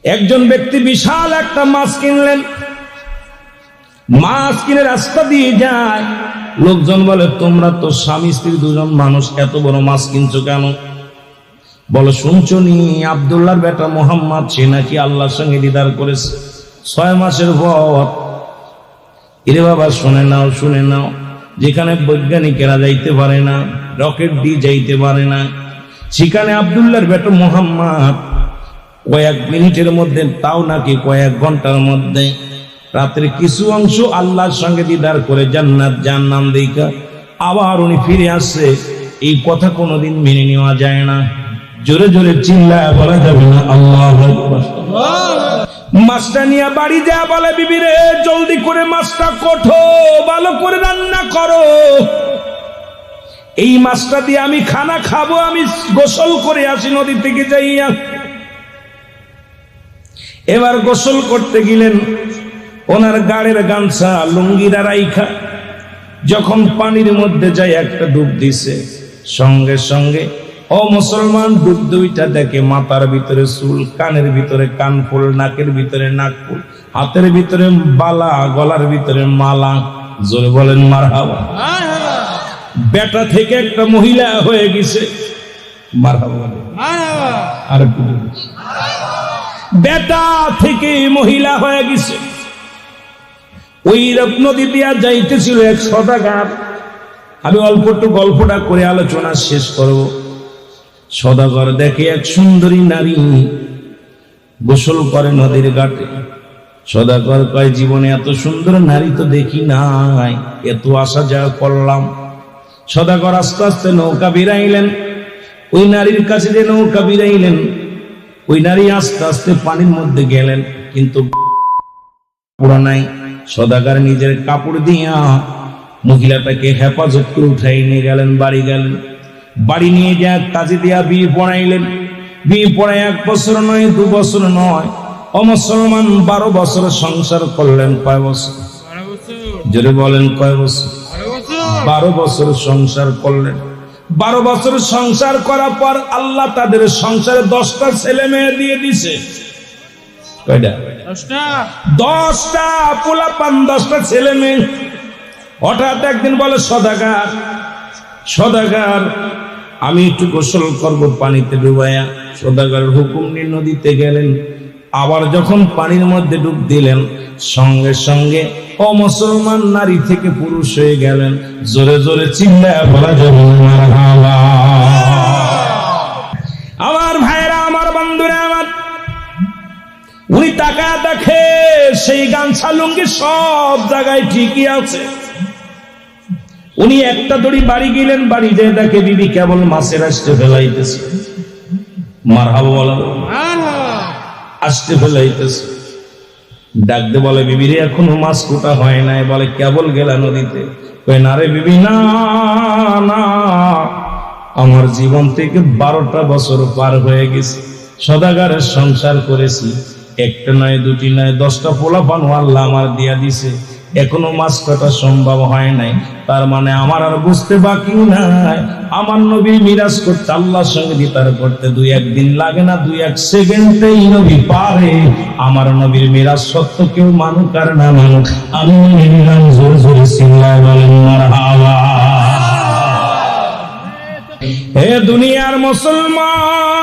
একজন ব্যক্তি বিশাল একটা মাছ কিনলেন, মাছ কিনে রাস্তা দিয়ে যায়। লোকজন বলে, তোমরা তো স্বামী স্ত্রী দুজন মানুষ, এত বড় মাছ কিনছো কেন? বলো, শুনছো নি আব্দুল্লাহর বেটা মোহাম্মদ সে নাকি আল্লাহর সঙ্গে দিদার করেছে 6 মাসের পর। এরে বাবা, শুনে নাও শুনে নাও, যেখানে বৈজ্ঞানিকেরা যাইতে পারে না, রকেট দিয়ে যাইতে পারে না, সেখানে আব্দুল্লাহর বেটা মোহাম্মদ কয়েক মিনিটের মধ্যে, তাও নাকি কয়েক ঘন্টার মধ্যে, রাতের কিছু অংশ আল্লাহর সঙ্গে দিদার করে জান্নাত জান্নাম দেখা আবার উনি ফিরে আসছে। এই কথা কোনোদিন মেনে নেওয়া যায় না। জোরে জোরে চিল্লায় বলা যাবে না আল্লাহু আকবার। মাছটা নিয়ে বাড়ি যা বলে, বিবি রে জলদি করে মাছটা কোঠো, ভালো করে রান্না করো, এই মাছটা দিয়ে আমি খানা খাবো, আমি গোসল করে আসি নদী থেকে যাইয়া। এবার গোসল করতে গেলেন, ওনার গাড়ির গামছা লুঙ্গিরা রাইখা যখন পানির মধ্যে যায় একটা ডুব দিছে, সঙ্গে সঙ্গে ও মুসলমান ডুব দুইটা দেখে মাথার ভিতরে চুল, কানের ভিতরে কানফুল, নাকের ভিতরে নাকফুল, হাতের ভিতরে বালা, গলার ভিতরে মালা। জোরে বলেন মারহাবা। বেটা থেকে একটা মহিলা হয়ে গেছে। মারহাবা বলেন। আর বেটা থেকে মহিলা হয়ে গেছে। ওই নদী দিয়া যাইতেছিল এক সদাগর। আমি অল্প একটু গল্পটা করে আলোচনা শেষ করব। সদাগর দেখে এক সুন্দরী নারী গোসল করে নদীর ঘাটে। সদাগর কয়, জীবনে এত সুন্দর নারী তো দেখি নাই, এত আশা যা করলাম। সদাগর আস্তে আস্তে নৌকা বিরাইলেন, ওই নারীর কাছে যে নৌকা বিরাইলেন, ওই নারী আস্তে আস্তে পানির মধ্যে গেলেন, কিন্তু পুরা নাই। সদাগর নিজের কাপড় দিয়া মহিলাটাকে হেফাজত করে উঠাই নিয়ে গেলেন, বাড়ি গেলেন। বাড়ি নিয়ে যা কাজে দিয়া বিয়ে পড়াইলেন। বিয়ে পড়ায় 1 বছর নয়, 2 বছর নয়, ও মুসলমান 12 বছর সংসার করলেন। কয় বছর? জোরে বলেন কয় বছর? 12 বছর সংসার করলেন। 12 বছর সংসার করার পর আল্লাহ তাদের সংসারে 10টা ছেলে মেয়ে দিয়ে দিছে। কয়টা? 10টা পোলাপান, 10টা ছেলে মেয়ে। হঠাৎ একদিন বলে, সদাগর আমি একটু গোসল করবো পানিতে ডুবাইয়া। সদাগরের হুকুম নিয়ে নদীতে গেলেন। আবার যখন পানির মধ্যে ডুব দিলেন, সঙ্গে সঙ্গে ও মুসলমান নারী থেকে পুরুষ হয়ে গেলেন। জোরে জোরে চিল্লায়া বলা যাবে মারহাবা। আমার ভাইরা, আমার বন্ধুরা, আমার উনি তাকায় দেখে সেই গামছা লুঙ্গি সব জায়গায় ঠিকই আছে। উনি একটা দড়ি বাড়ি গেলেন, বাড়ি যেয়ে দেখে বিবি কেবল মাছের আস্তে ফেলাইতেছে। মারহাবা বলা, আস্তে ফেলাইতেছে। ডাকতে বলে, বিবি রে এখনো মাছ কোটা হয় নাই। বলে, কেবল গেলা নদীতে? কয়, না রে বিবি, না না, আমার জীবন থেকে 12টা বছর পার হয়ে গেছে। সদাগরের সংসার করেছি, একটা নয়, 2টি নয়, 10টা পোলাপান আল্লাহ আমার দিয়া দিছে, এখনো মাছ কাটা সম্ভব হয় নাই। তার মানে আমার আর বুঝতে বাকি নাই, আমার নবী মিরাজ করতে, আল্লাহর সঙ্গে দিদার করতে 2-1 দিন লাগে না, 2-1 সেকেন্ডেই নবী পারে। আমার নবীর মিরাজ সত্য, কেউ মানুক আর না মানুক, আমি নিলাম। জোরে জোরে চিল্লায় বলেন মারহাবা। হে দুনিয়ার মুসলমান,